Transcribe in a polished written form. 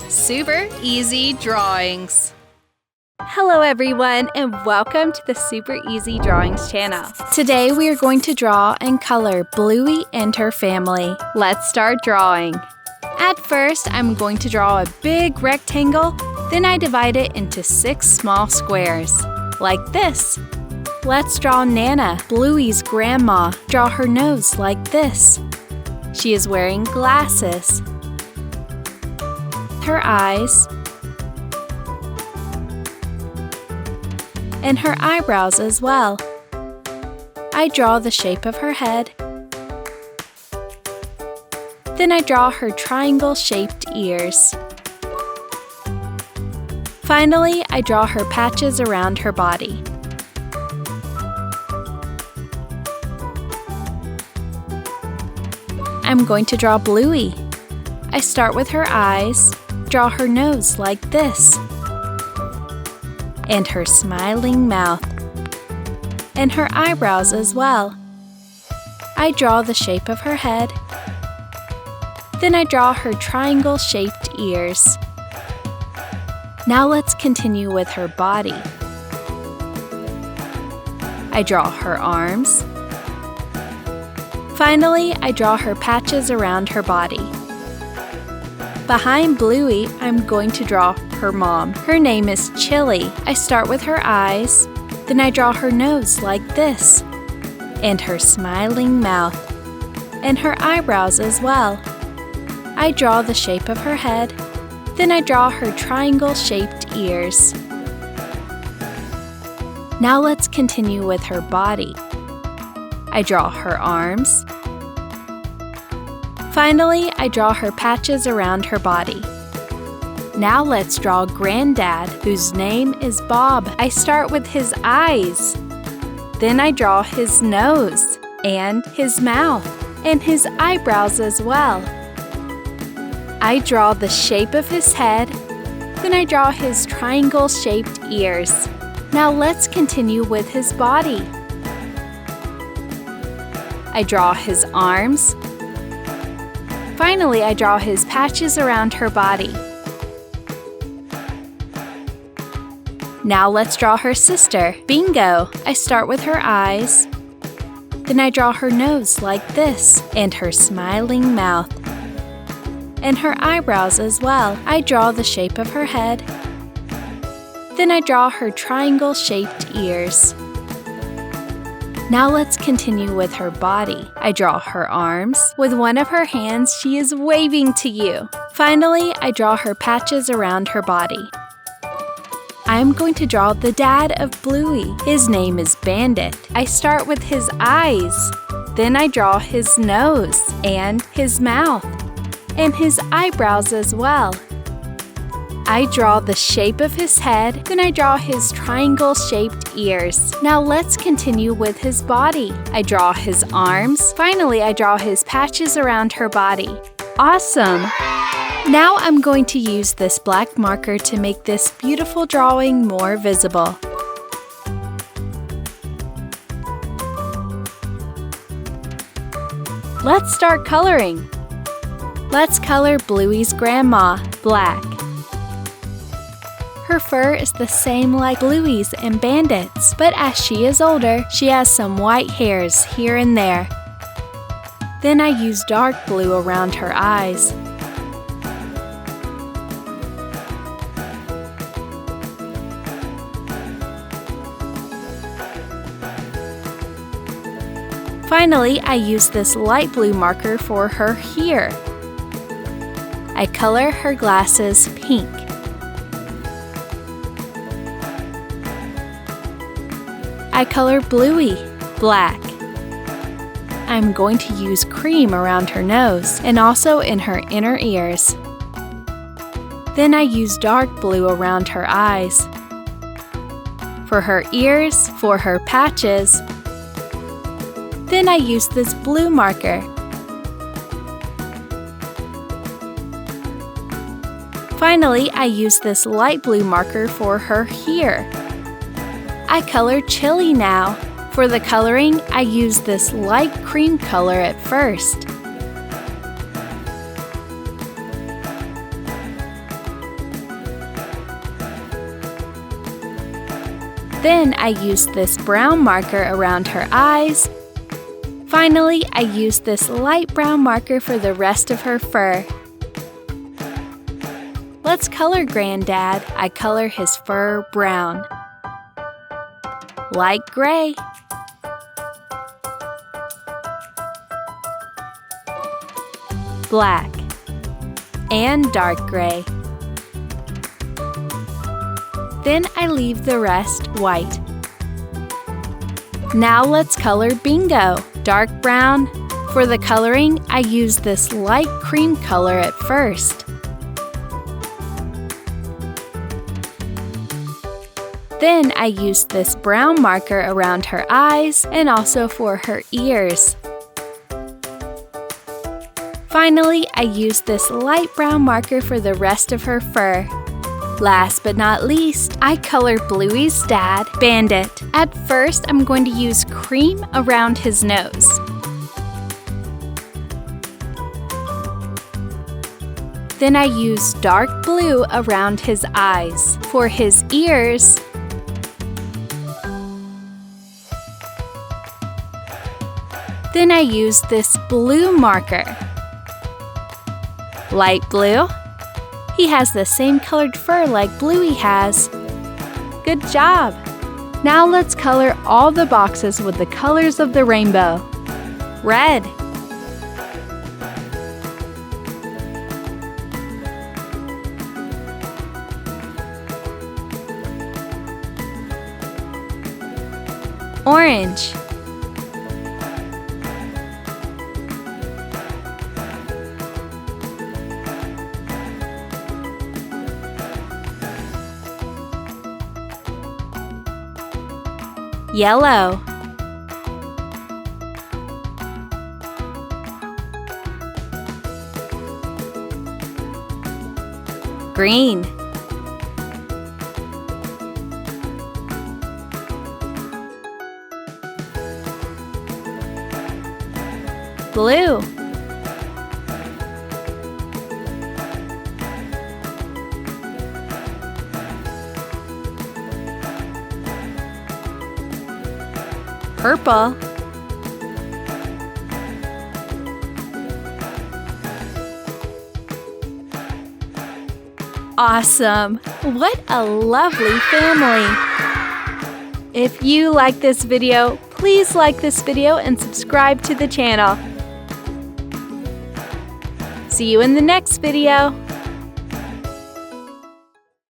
Super Easy Drawings. Hello everyone, and welcome to the Super Easy Drawings channel. Today we are going to draw and color Bluey and her family. Let's start drawing. At first, I'm going to draw a big rectangle, then I divide it into 6 small squares, like this. Let's draw Nana, Bluey's grandma. Draw her nose like this. She is wearing glasses. Her eyes, and her eyebrows as well. I draw the shape of her head. Then I draw her triangle-shaped ears. Finally, I draw her patches around her body. I'm going to draw Bluey. I start with her eyes, draw her nose like this, and her smiling mouth, and her eyebrows as well. I draw the shape of her head. Then I draw her triangle-shaped ears. Now let's continue with her body. I draw her arms. Finally, I draw her patches around her body. Behind Bluey, I'm going to draw her mom. Her name is Chili. I start with her eyes, then I draw her nose like this, and her smiling mouth, and her eyebrows as well. I draw the shape of her head, then I draw her triangle-shaped ears. Now let's continue with her body. I draw her arms. Finally, I draw her patches around her body. Now let's draw Granddad, whose name is Bob. I start with his eyes. Then I draw his nose, and his mouth, and his eyebrows as well. I draw the shape of his head. Then I draw his triangle-shaped ears. Now let's continue with his body. I draw his arms. Finally, I draw his patches around her body. Now let's draw her sister, Bingo. I start with her eyes. Then I draw her nose like this, and her smiling mouth, and her eyebrows as well. I draw the shape of her head. Then I draw her triangle-shaped ears. Now let's continue with her body. I draw her arms. With one of her hands, she is waving to you. Finally, I draw her patches around her body. I'm going to draw the dad of Bluey. His name is Bandit. I start with his eyes. Then I draw his nose, and his mouth, and his eyebrows as well. I draw the shape of his head, then I draw his triangle-shaped ears. Now let's continue with his body. I draw his arms. Finally, I draw his patches around her body. Awesome! Now I'm going to use this black marker to make this beautiful drawing more visible. Let's start coloring. Let's color Bluey's grandma black. Her fur is the same like Bluey's and Bandit's, but as she is older, she has some white hairs here and there. Then I use dark blue around her eyes. Finally, I use this light blue marker for her here. I color her glasses pink. I color Bluey black. I'm going to use cream around her nose and also in her inner ears. Then I use dark blue around her eyes. For her ears, for her patches. Then I use this blue marker. Finally, I use this light blue marker for her here. I color Chili now. For the coloring, I use this light cream color at first. Then I used this brown marker around her eyes. Finally, I used this light brown marker for the rest of her fur. Let's color Granddad. I color his fur brown. Light gray. Black. And dark gray. Then I leave the rest white. Now let's color Bingo. Dark brown. For the coloring, I use this light cream color at first. Then I used this brown marker around her eyes and also for her ears. Finally, I used this light brown marker for the rest of her fur. Last but not least, I color Bluey's dad, Bandit. At first, I'm going to use cream around his nose. Then I use dark blue around his eyes. For his ears, then I use this blue marker. Light blue. He has the same colored fur like Bluey has. Good job! Now let's color all the boxes with the colors of the rainbow. Red. Orange. Yellow. Green. Blue. Purple. Awesome! What a lovely family! If you like this video, please like this video and subscribe to the channel. See you in the next video.